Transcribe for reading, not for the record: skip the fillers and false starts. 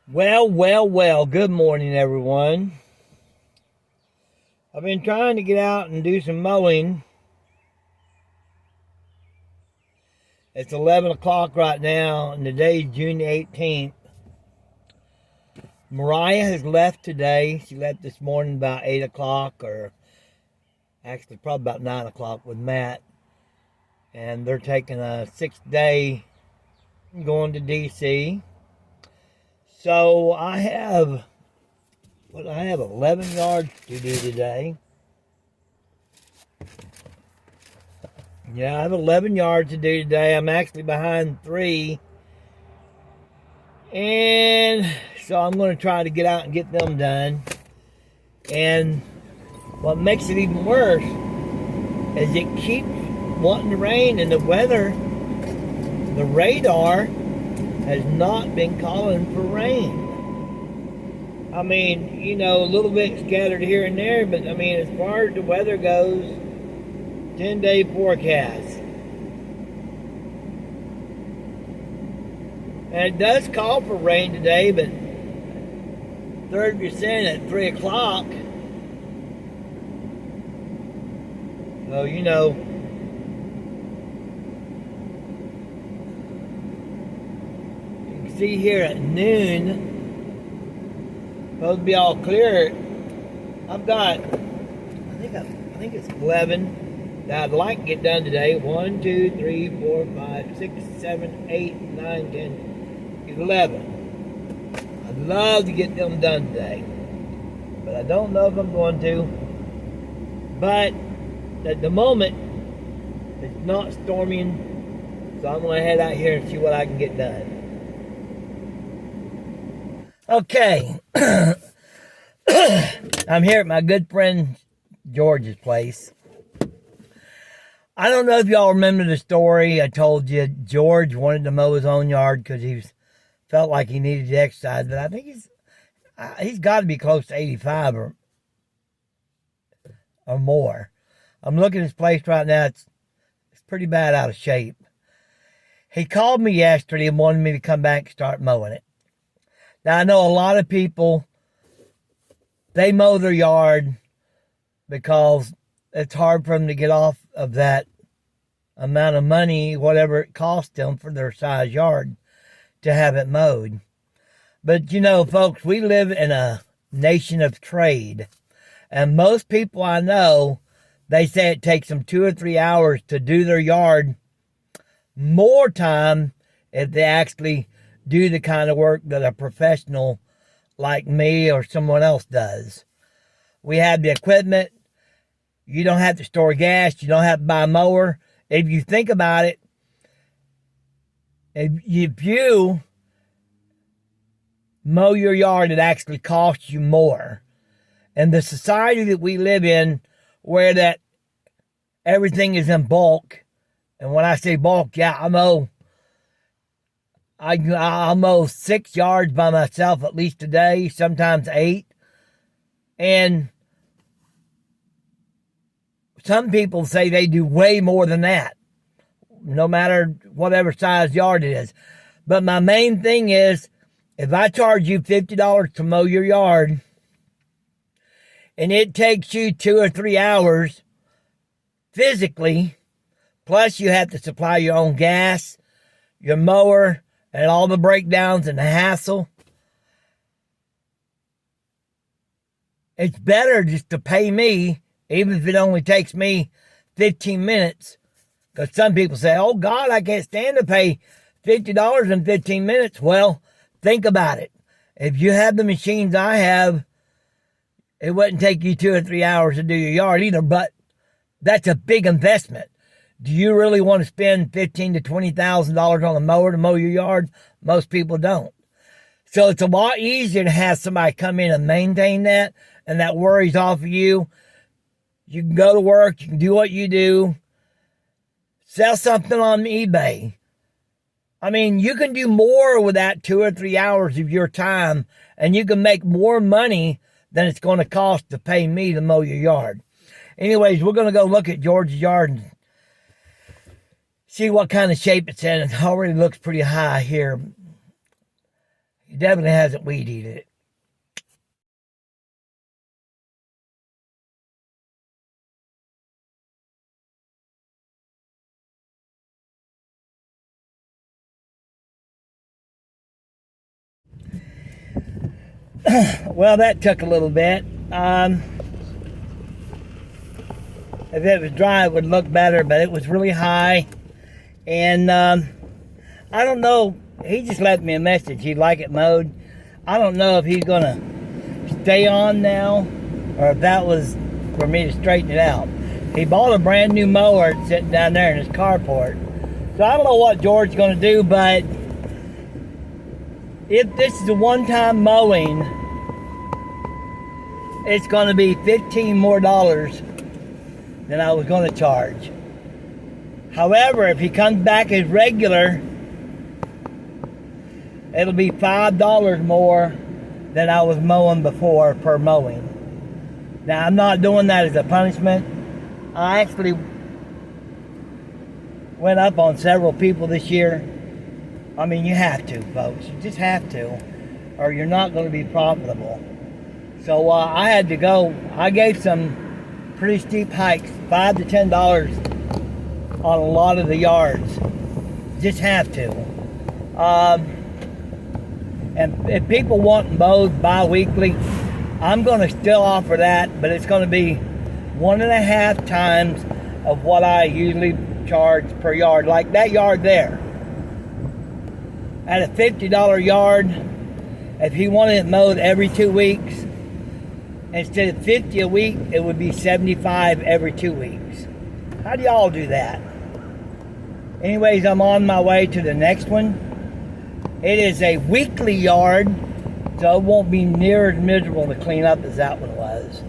Well. Good morning, everyone. I've been trying to get out and do some mowing. It's 11 o'clock right now, and today's June 18th. Mariah has left today. She left this morning about 8 o'clock, or actually probably about 9 o'clock with Matt. And they're taking a 6-day going to D.C. So I have 11 yards to do today. Yeah, I have 11 yards to do today. I'm actually behind 3. And so I'm going to try to get out and get them done. And what makes it even worse is it keeps wanting to rain, and the weather, the radar has not been calling for rain. I mean, a little bit scattered here and there, but I mean, as far as the weather goes, 10-day forecast. And it does call for rain today, but 30% at 3 o'clock. So, you can see here at noon, supposed to be all clear. I've got, I think it's 11 that I'd like to get done today. 1, 2, 3, 4, 5, 6, 7, 8, 9, 10, 11. I'd love to get them done today, but I don't know if I'm going to. But at the moment, it's not storming, so I'm going to head out here and see what I can get done. Okay. I'm here at my good friend George's place. I don't know if y'all remember the story I told you. George wanted to mow his own yard because felt like he needed to exercise, but I think he's got to be close to 85 or more. I'm looking at his place right now. It's pretty bad out of shape. He called me yesterday and wanted me to come back and start mowing it. Now, I know a lot of people, they mow their yard because it's hard for them to get off of that amount of money, whatever it costs them for their size yard, to have it mowed. But, folks, we live in a nation of trade. And most people I know, they say it takes them 2 or 3 hours to do their yard, more time if they actually do the kind of work that a professional like me or someone else does. We have the equipment. You don't have to store gas. You don't have to buy a mower. If you think about it, if you mow your yard, it actually costs you more. And the society that we live in, where that everything is in bulk, and when I say bulk, yeah, I'll mow 6 yards by myself at least a day, sometimes 8. And some people say they do way more than that, no matter whatever size yard it is. But my main thing is, if I charge you $50 to mow your yard, and it takes you 2 or 3 hours physically, plus you have to supply your own gas, your mower, and all the breakdowns and the hassle, it's better just to pay me, even if it only takes me 15 minutes. Because some people say, oh God, I can't stand to pay $50 in 15 minutes. Well, think about it. If you have the machines I have, it wouldn't take you 2 or 3 hours to do your yard either, but that's a big investment. Do you really want to spend $15,000 to $20,000 on a mower to mow your yard? Most people don't. So it's a lot easier to have somebody come in and maintain that, and that worries off of you. You can go to work, you can do what you do, sell something on eBay. I mean, you can do more with that 2 or 3 hours of your time, and you can make more money than it's going to cost to pay me to mow your yard. Anyways, we're going to go look at George's yard and see what kind of shape it's in. It already looks pretty high here. He definitely hasn't weed eaten it. Well, that took a little bit. If it was dry, it would look better, but it was really high. And I don't know. He just left me a message. He'd like it mowed. I don't know if he's going to stay on now or if that was for me to straighten it out. He bought a brand new mower sitting down there in his carport. So I don't know what George's going to do, but if this is a one-time mowing, it's going to be $15 more than I was going to charge. However, if he comes back as regular, it'll be $5 more than I was mowing before per mowing. Now, I'm not doing that as a punishment. I actually went up on several people this year. I mean, you have to, folks. You just have to, or you're not going to be profitable. So I had to go. I gave some pretty steep hikes, $5 to $10 on a lot of the yards. Just have to. And if people want mowed bi-weekly, I'm going to still offer that, but it's going to be 1.5 times of what I usually charge per yard. Like that yard there. At a $50 yard, if he wanted it mowed every 2 weeks, instead of 50 a week, it would be 75 every 2 weeks. How do y'all do that? Anyways, I'm on my way to the next one. It is a weekly yard, so it won't be near as miserable to clean up as that one was.